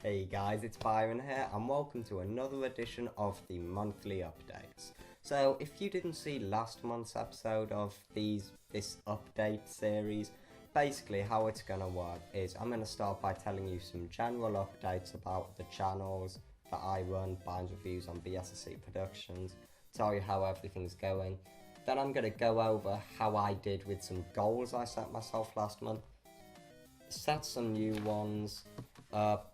Hey guys, it's Byron here, and welcome to another edition of the monthly updates. So, if you didn't see last month's episode of this update series, basically how it's gonna work is I'm gonna start by telling you some general updates about the channels that I run, Byron's Reviews on BSSC Productions, tell you how everything's going. Then I'm gonna go over how I did with some goals I set myself last month, set some new ones,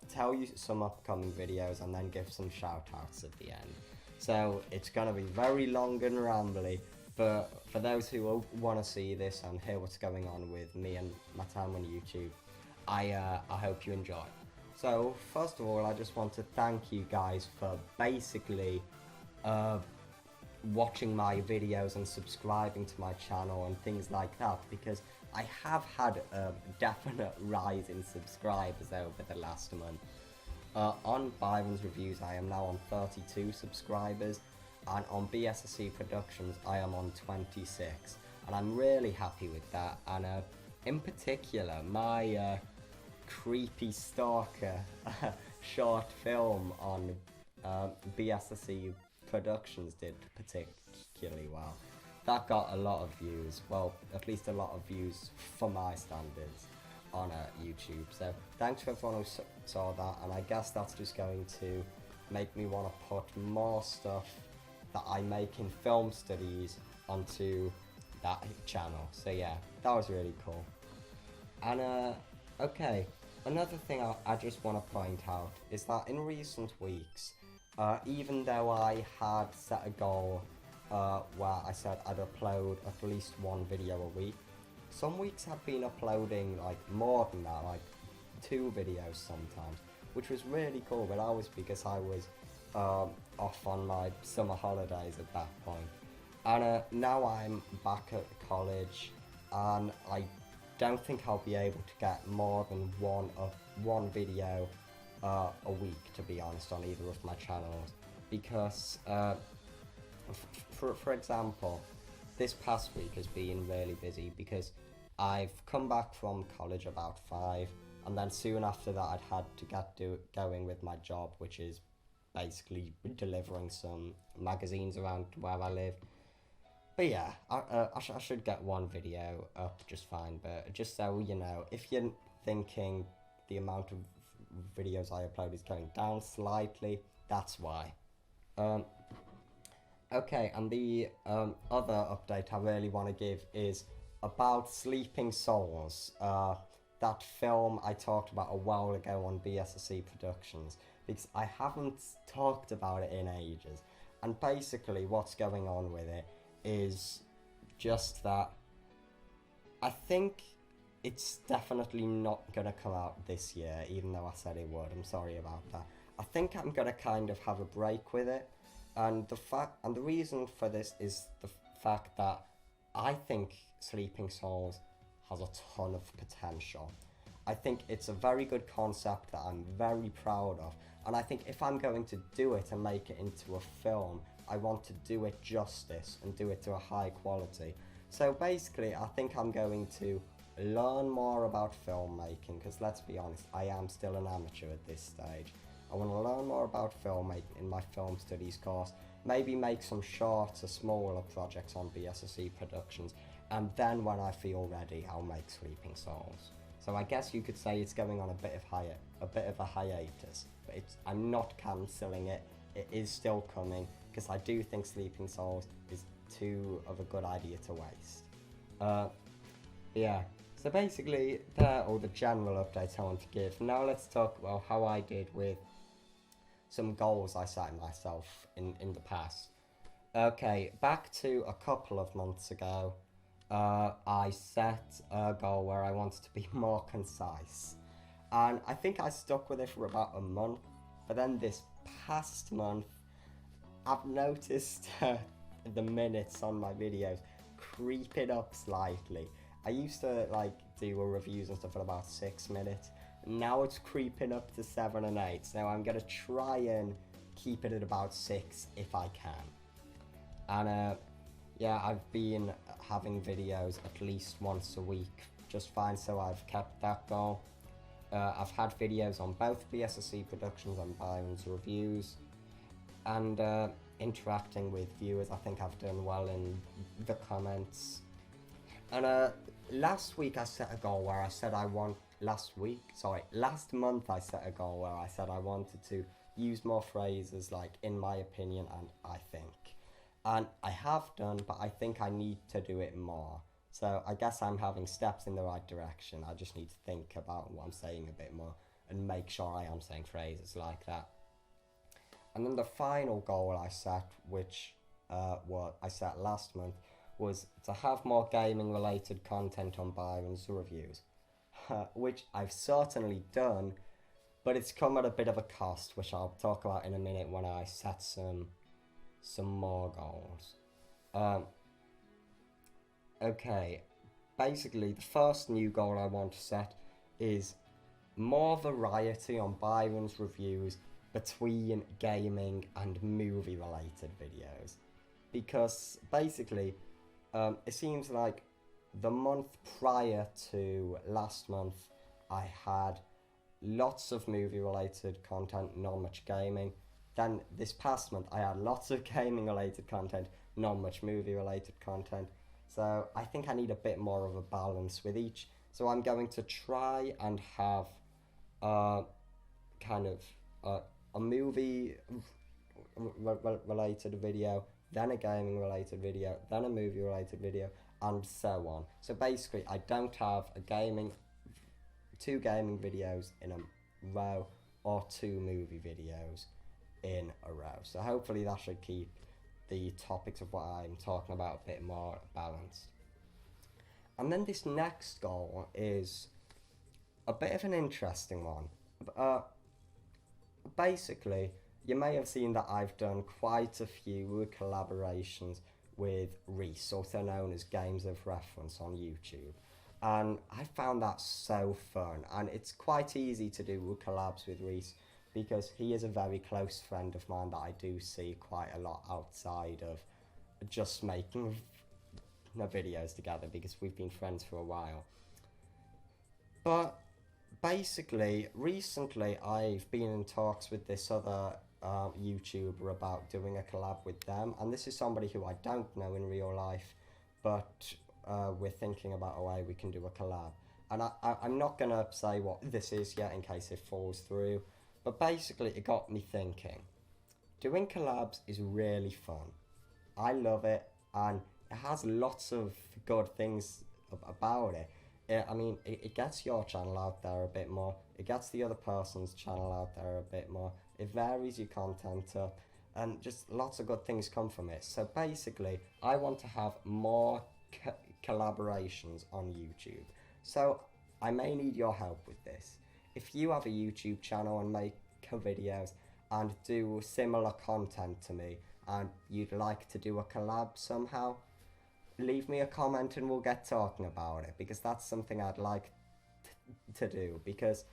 tell you some upcoming videos, and then give some shout outs at the end. So it's gonna be very long and rambly, but for those who want to see this and hear what's going on with me and my time on YouTube, I hope you enjoy. So first of all, I just want to thank you guys for basically watching my videos and subscribing to my channel and things like that, because I have had a definite rise in subscribers over the last month. On Byron's Reviews I am now on 32 subscribers, and on BSSC Productions I am on 26, and I'm really happy with that. And in particular my creepy stalker short film on BSSC Productions did particularly well. That got a lot of views, well, at least a lot of views for my standards on YouTube. So thanks for everyone who saw that, and I guess that's just going to make me want to put more stuff that I make in film studies onto that channel. So yeah, that was really cool. And okay, another thing I just want to point out is that in recent weeks, even though I had set a goal where I said I'd upload at least one video a week, some weeks I've been uploading like more than that, like 2 videos sometimes, which was really cool, but that was because I was off on my summer holidays at that point. And now I'm back at college, and I don't think I'll be able to get more than one video a week, to be honest, on either of my channels, because for example, this past week has been really busy because I've come back from college about 5, and then soon after that I'd had to get going with my job, which is basically delivering some magazines around where I live. But yeah, I should get one video up just fine, but just so you know, if you're thinking the amount of videos I upload is going down slightly, that's why. Okay, and the other update I really want to give is about Sleeping Souls, that film I talked about a while ago on BSSC Productions, because I haven't talked about it in ages. And basically what's going on with it is just that I think it's definitely not going to come out this year, even though I said it would. I'm sorry about that. I think I'm going to kind of have a break with it. And the reason for this is the fact that I think Sleeping Souls has a ton of potential. I think it's a very good concept that I'm very proud of, and I think if I'm going to do it and make it into a film, I want to do it justice and do it to a high quality. So basically, I think I'm going to learn more about filmmaking, because let's be honest, I am still an amateur at this stage. I want to learn more about filmmaking in my film studies course, maybe make some shorter, smaller projects on BSSC Productions, and then when I feel ready, I'll make Sleeping Souls. So I guess you could say it's going on a bit of a hiatus, but I'm not cancelling it. It is still coming, because I do think Sleeping Souls is too of a good idea to waste. Yeah. So basically, they're all the general updates I want to give. Now let's talk about how I did with some goals I set myself in the past. Okay, back to a couple of months ago, I set a goal where I wanted to be more concise. And I think I stuck with it for about a month, but then this past month, I've noticed the minutes on my videos creeping up slightly. I used to do reviews and stuff at about 6 minutes. Now it's creeping up to 7 and 8. So I'm gonna try and keep it at about 6 if I can. And yeah, I've been having videos at least once a week just fine, so I've kept that goal. I've had videos on both BSSC Productions and Byron's Reviews, and interacting with viewers. I think I've done well in the comments. And last week I set a goal where I said last month I set a goal where I said I wanted to use more phrases like "in my opinion" and "I think." And I have done, but I think I need to do it more. So I guess I'm having steps in the right direction. I just need to think about what I'm saying a bit more and make sure I am saying phrases like that. And then the final goal I set, which what I set last month, was to have more gaming related content on Byron's Reviews, which I've certainly done, but it's come at a bit of a cost, which I'll talk about in a minute when I set some more goals. Okay, basically the first new goal I want to set is more variety on Byron's Reviews between gaming and movie related videos, because basically it seems like the month prior to last month I had lots of movie related content, not much gaming. Then this past month I had lots of gaming related content, not much movie related content. So I think I need a bit more of a balance with each. So I'm going to try and have kind of a movie related video, then a gaming related video, then a movie related video, and so on. So basically I don't have two gaming videos in a row or two movie videos in a row. So hopefully that should keep the topics of what I'm talking about a bit more balanced. And then this next goal is a bit of an interesting one. Basically, you may have seen that I've done quite a few collaborations with Reese, also known as Games of Reference on YouTube. And I found that so fun, and it's quite easy to do collabs with Reese because he is a very close friend of mine that I do see quite a lot outside of just making videos together, because we've been friends for a while. But basically, recently I've been in talks with this other YouTuber about doing a collab with them, and this is somebody who I don't know in real life, but we're thinking about a way we can do a collab. And I'm not going to say what this is yet in case it falls through, but basically it got me thinking. Doing collabs is really fun. I love it, and it has lots of good things about it. It gets your channel out there a bit more. It gets the other person's channel out there a bit more. It varies your content up, and just lots of good things come from it. So basically, I want to have more collaborations on YouTube. So I may need your help with this. If you have a YouTube channel and make videos and do similar content to me, and you'd like to do a collab somehow, leave me a comment and we'll get talking about it, because that's something I'd like to do. Because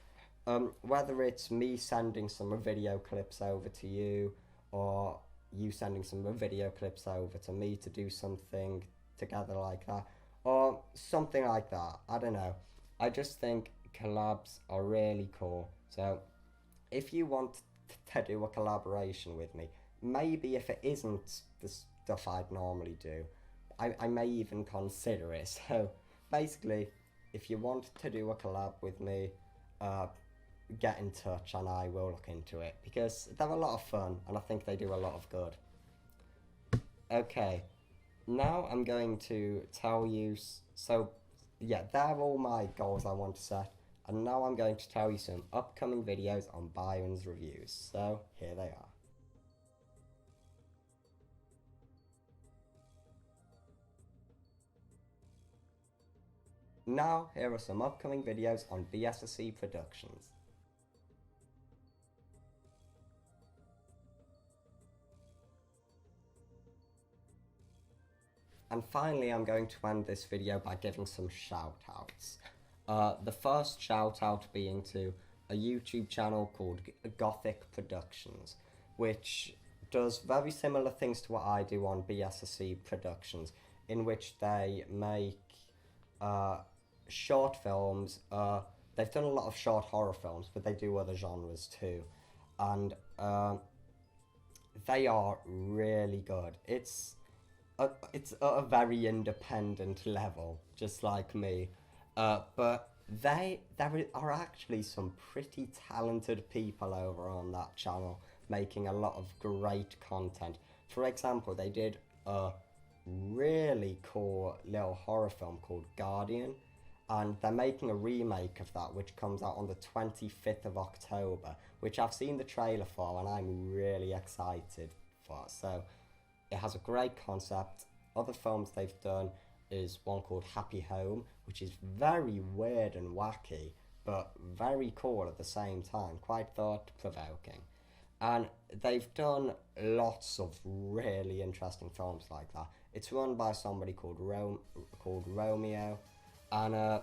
whether it's me sending some video clips over to you, or you sending some video clips over to me to do something together like that, or something like that, I don't know. I just think collabs are really cool. So if you want to do a collaboration with me, maybe if it isn't the stuff I'd normally do, I may even consider it. So basically, if you want to do a collab with me, get in touch and I will look into it, because they're a lot of fun and I think they do a lot of good. Okay, now I'm going to tell you, so yeah, they're all my goals I want to set, and now I'm going to tell you some upcoming videos on Byron's Reviews. So here they are. Now, here are some upcoming videos on BSSC Productions. And finally, I'm going to end this video by giving some shout-outs. The first shout-out being to a YouTube channel called Gothic Productions, which does very similar things to what I do on BSSC Productions, in which they make short films they've done a lot of short horror films, but they do other genres too, and they are really good. It's at a very independent level, just like me, but there are actually some pretty talented people over on that channel making a lot of great content. For example, they did a really cool little horror film called Guardian, and they're making a remake of that which comes out on the 25th of October, which I've seen the trailer for and I'm really excited for. So it has a great concept. Other films they've done is one called Happy Home, which is very weird and wacky, but very cool at the same time, quite thought-provoking. And they've done lots of really interesting films like that. It's run by somebody called Romeo, and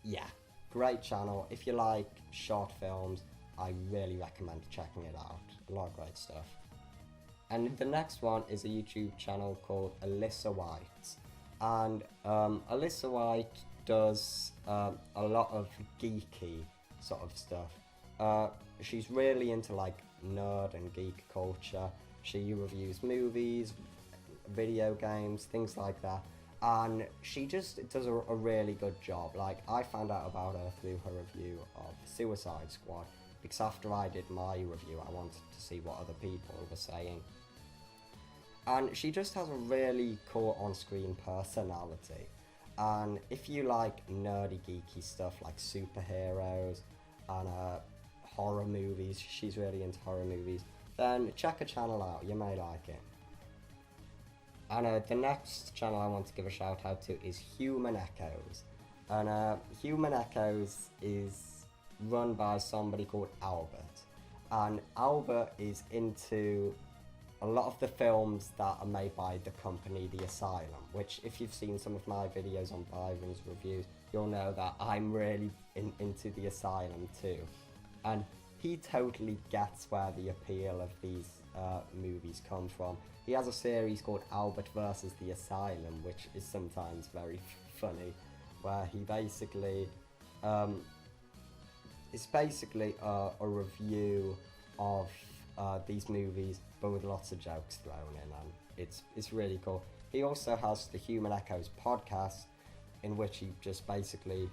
yeah, great channel. If you like short films, I really recommend checking it out. A lot of great stuff. And the next one is a YouTube channel called Alyssa White. And Alyssa White does a lot of geeky sort of stuff. She's really into like nerd and geek culture. She reviews movies, video games, things like that. And she just does a really good job. Like, I found out about her through her review of Suicide Squad, because after I did my review, I wanted to see what other people were saying. And she just has a really cool on-screen personality. And if you like nerdy, geeky stuff like superheroes and horror movies, she's really into horror movies, then check her channel out, you may like it. And the next channel I want to give a shout out to is Human Echoes. And Human Echoes is run by somebody called Albert. And Albert is into a lot of the films that are made by the company The Asylum, which if you've seen some of my videos on Byron's reviews, you'll know that I'm really into The Asylum too. And he totally gets where the appeal of these movies come from. He has a series called Albert versus The Asylum, which is sometimes very funny, where he basically, it's basically a review of these movies, but with lots of jokes thrown in, and it's really cool. He also has the Human Echoes podcast, in which he just basically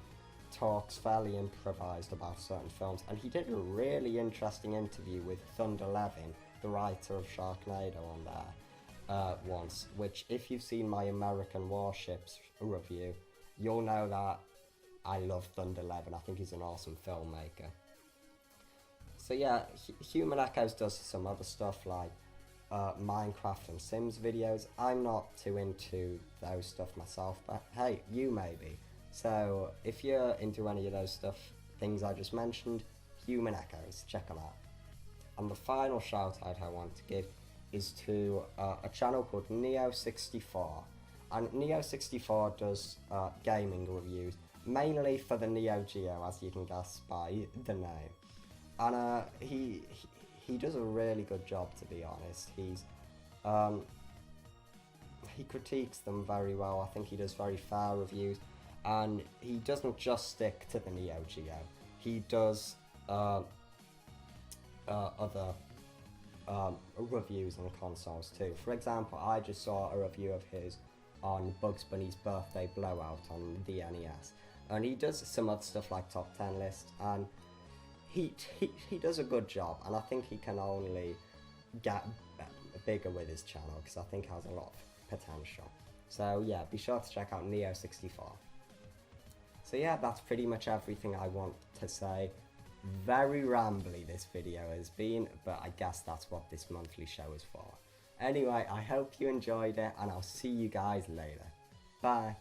talks fairly improvised about certain films, and he did a really interesting interview with Thunder Levin, the writer of Sharknado, on there once, which if you've seen my American Warships review, you'll know that I love Thunder Levin. I think he's an awesome filmmaker. So yeah, Human Echoes does some other stuff like Minecraft and Sims videos. I'm not too into those stuff myself, but hey, you may be. So if you're into any of those things I just mentioned, Human Echoes, check them out. And the final shout out I want to give is to a channel called Neo64. And Neo64 does gaming reviews, mainly for the Neo Geo, as you can guess by the name. And he does a really good job, to be honest. He critiques them very well. I think he does very fair reviews, and he doesn't just stick to the Neo Geo. He does other reviews on consoles too. For example, I just saw a review of his on Bugs Bunny's Birthday Blowout on the NES, and he does some other stuff like top 10 lists, and he does a good job, and I think he can only get bigger with his channel, because I think he has a lot of potential. So yeah, be sure to check out Neo64. So yeah, that's pretty much everything I want to say. Very rambly this video has been, but I guess that's what this monthly show is for. Anyway, I hope you enjoyed it, and I'll see you guys later. Bye.